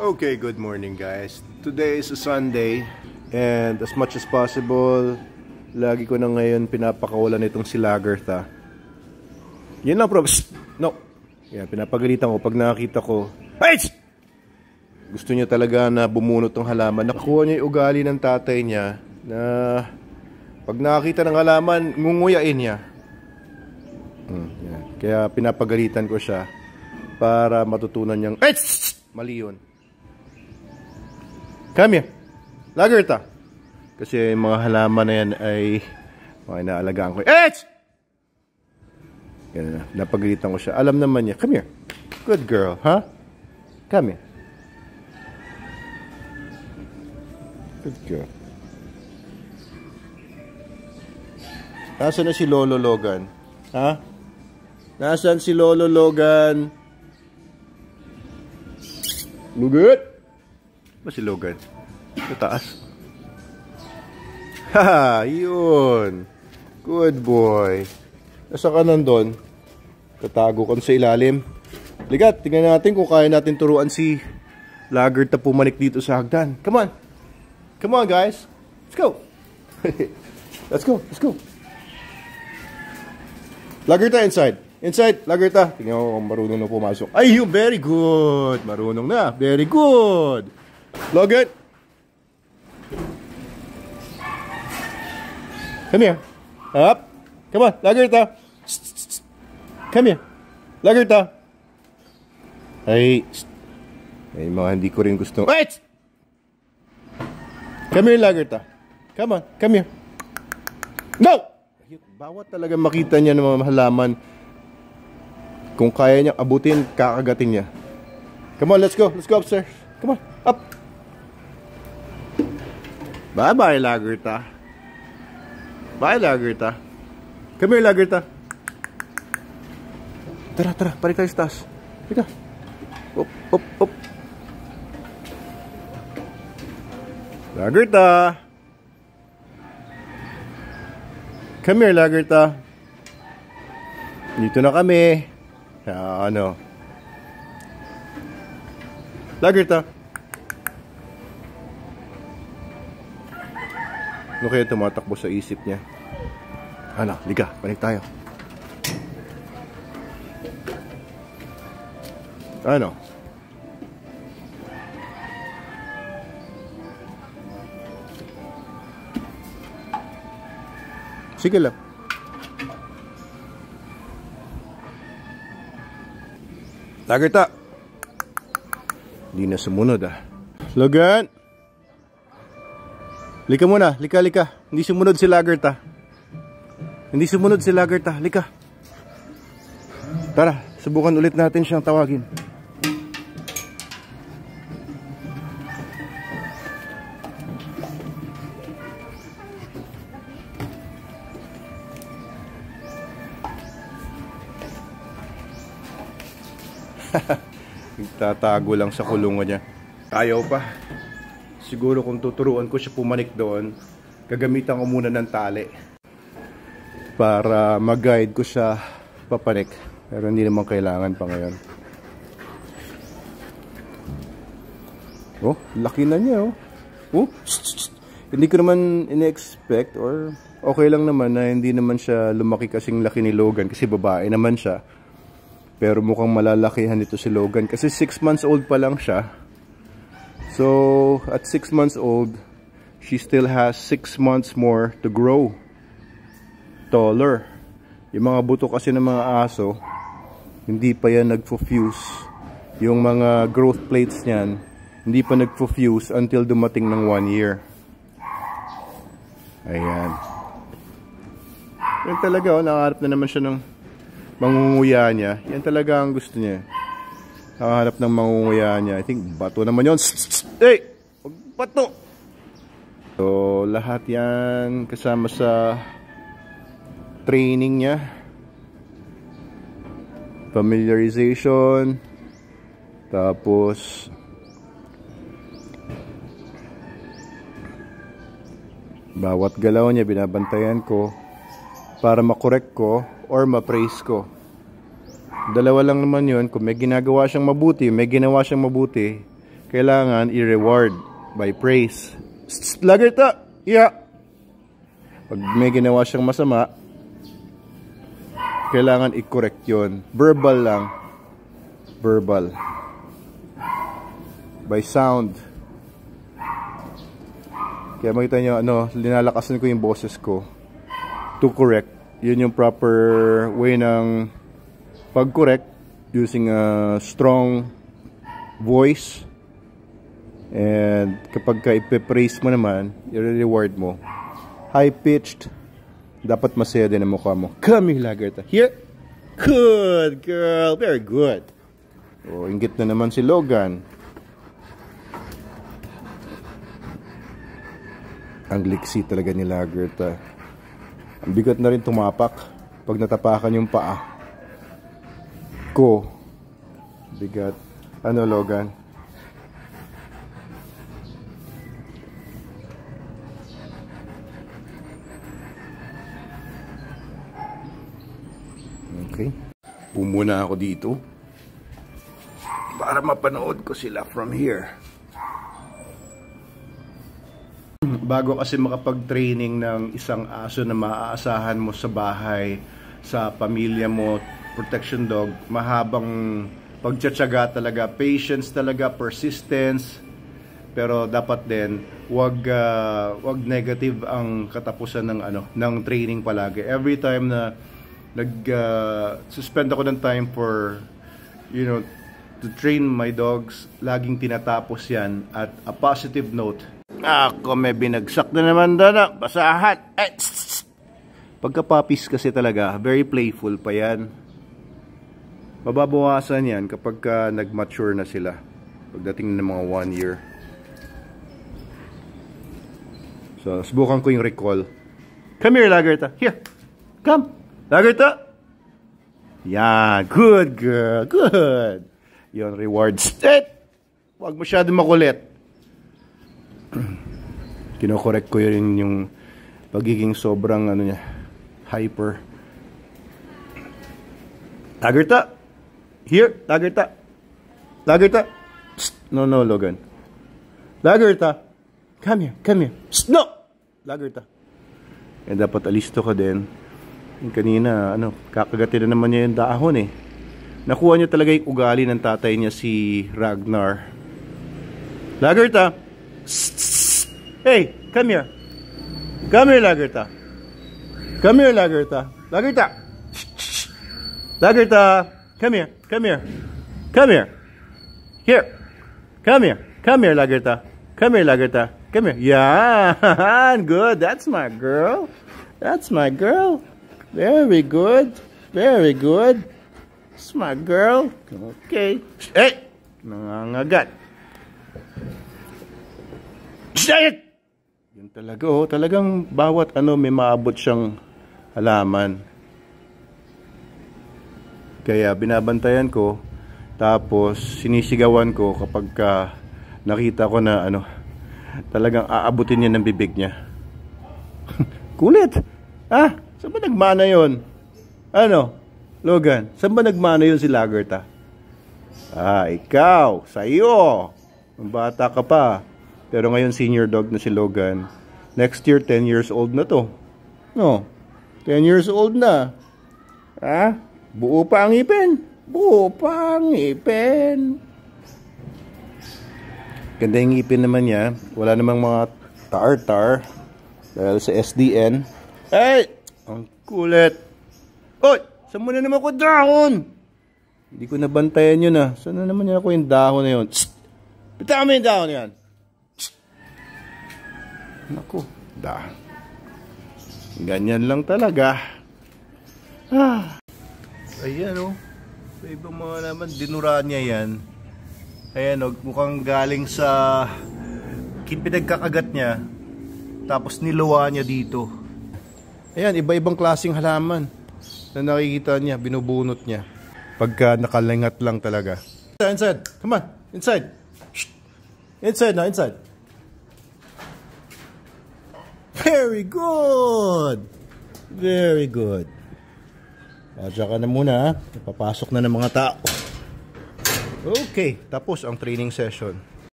Okay, good morning guys. Today is a Sunday and as much as possible, lagi ko na ngayon pinapakawalan itong si Lagertha. Yan lang bro. No. Yan, pinapagalitan ko pag nakakita ko. Hey! Gusto niya talaga na bumunot ng halaman. Nakuha niya yung ugali ng tatay niya na pag nakakita ng halaman, ngunguyain niya. Yan. Kaya pinapagalitan ko siya para matutunan niyang mali yun. Come here, Lagertha. Kasi mga halaman na yan ay mga inaalagaan ko. Yan na, napagalitan ko siya. Alam naman niya. Come here. Good girl, huh? Come here. Good girl. Nasaan na si Lolo Logan? Ha? Nasaan si Lolo Logan? Lugot? Ba si Logan? Sa taas. Haha, yun. Good boy. Nasa ka nandun? Tatago ka sa ilalim. Ligat, tingnan natin kung kaya natin turuan si Lagertha pumanik dito sa hagdan. Come on. Come on, guys. Let's go. Let's go. Let's go. Lagertha inside. Inside, Lagertha. Tingnan ko kung marunong na pumasok. Ay, you very good. Marunong na. Very good. Logan. Come here. Up. Come on, Lagertha. Come here. Lagertha. Ay, may mga hindi ko rin gusto. Wait! Come here, Lagertha. Come on, come here. No! Bawat talaga makita niya ng mga halaman. Kung kaya niya abutin, kakagatin niya. Come on, let's go. Let's go upstairs. Come on, up. Bye-bye, Lagertha. Bye, Lagertha. Come here, Lagertha. Tara, tara. Balik tayo sa taas. Teka. Up, up, up. Lagertha. Come here, Lagertha. Dito na kami. Ano? Lagertha. Ano kaya tumatakbo sa isip niya? Ano? Liga, balik tayo. Ano? Sige lang. Lagertha. Hindi na sumunod Logan. Lika muna. Lika, lika. Hindi sumunod si Lagertha. Hindi sumunod si Lagertha. Lika. Tara, subukan ulit natin siyang tawagin. Tatago lang sa kulungan niya. Ayaw pa. Siguro kung tuturuan ko siya pumanik doon, gagamitan ko muna ng tali para mag-guide ko siya papanik. Pero hindi naman kailangan pa ngayon. Oh, laki na niya oh. Hindi ko naman in-expect or okay lang naman na hindi naman siya lumaki kasing laki ni Logan kasi babae naman siya. Pero mukhang malalakihan nito si Logan kasi 6 months old pa lang siya. So, at 6 months old, she still has 6 months more to grow taller. Yung mga buto kasi ng mga aso, hindi pa yan nagfo-fuse. Yung mga growth plates niyan, hindi pa nagfo-fuse until dumating ng 1 year. Ayan. Yan talaga, nakaharap na naman siya ng mangunguya niya. Yan talaga ang gusto niya. Nakaharap ng mangunguya niya. I think bato naman yun. Hey! Huwag bato! So, lahat yan kasama sa training niya. Familiarization. Tapos bawat galaw niya binabantayan ko para makorek ko or ma-praise ko. Dalawa lang naman yun. Kung may ginagawa siyang mabuti, may ginawa siyang mabuti, kailangan i-reward by praise. Lagerta! Yeah! Pag may ginawa siyang masama, kailangan i-correct yun. Verbal lang. Verbal. By sound. Kaya makita nyo, linalakasan ko yung boses ko to correct. Yun yung proper way ng pag-correct using a strong voice. And kapag ka ipe-praise mo naman, i-reward mo, high-pitched, dapat masaya din ang mukha mo. Come here, Lagerta. Here. Good girl. Very good. Oh, inggit na naman si Logan. Ang liksi talaga ni Lagerta. Ang bigat na rin tumapak pag natapakan yung paa ko. Bigat. Ano, Logan? Okay. Pumuna ako dito para mapanood ko sila from here. Bago kasi makapag-training ng isang aso na maaasahan mo sa bahay, sa pamilya mo, protection dog, mahabang pagtsatsaga talaga, patience talaga, persistence. Pero dapat din wag negative ang katapusan ng training palagi. Every time na suspend ako ng time for to train my dogs, laging tinatapos yan at a positive note. Ako, may binagsak na naman doon. Basahan. Pagka-puppies kasi talaga, very playful pa yan. Mababawasan yan kapag nag-mature na sila. Pagdating ng mga 1 year. So, subukan ko yung recall. Come here, Lagerta. Here. Come. Lagerta. Yan. Good girl. Good. Yun, rewards. Huwag masyadong makulit. Kino-correct ko yun yung pagiging sobrang niya, hyper. Lagerta. Here, Lagerta. Lagerta. No, Logan. Lagerta. Come here. No! Lagerta. Eh, dapat alisto ka din. Yung kanina, kakagatin na naman niya yung dahon eh. Nakuha niya talaga yung ugali ng tatay niya, si Ragnar. Lagerta. Hey, come here. Come here, Lagerta. Come here, Lagerta. Lagerta. Lagerta. Come here. Come here. Come here. Here. Come here. Come here, Lagerta. Come here, Lagerta. Come here. Yeah. Good. That's my girl. That's my girl. Very good. Very good. That's my girl. Okay. Hey. Nangangagat. Shit! Yun talaga, talagang bawat may maabot siyang halaman. Kaya binabantayan ko, tapos sinisigawan ko kapag nakita ko na talagang aabutin niya ng bibig niya. Kulit! Saan ba nagmana yun? Logan, saan ba nagmana yun si Lagerta? Ikaw, sa'yo. Bata ka pa. Pero ngayon senior dog na si Logan. Next year 10 years old na to. No. 10 years old na. Buo pa ang ipin. Buo pa ang ipin. Ganda yung ipin naman niya. Wala namang mga tar-tar. Dahil sa SDN. Hey! Ang kulit. Oy! Saan mo na naman ko dahon? Hindi ko nabantayan yun Saan na naman ako yung dahon na yun? Bitawan mo yung dahon yan. Naku, ganyan lang talaga. Ayan Sa ibang mga naman, dinura niya yan. Ayan mukhang galing sa pinagkakagat niya. Tapos niluwa niya dito. Ayan, iba-ibang klaseng halaman na nakikita niya, binubunot niya. Pagka nakalingat lang talaga. Inside, come on, inside. Inside na, inside. Very good! Very good. Diyan ka na muna Napapasok na ng mga tao. Okay, tapos ang training session.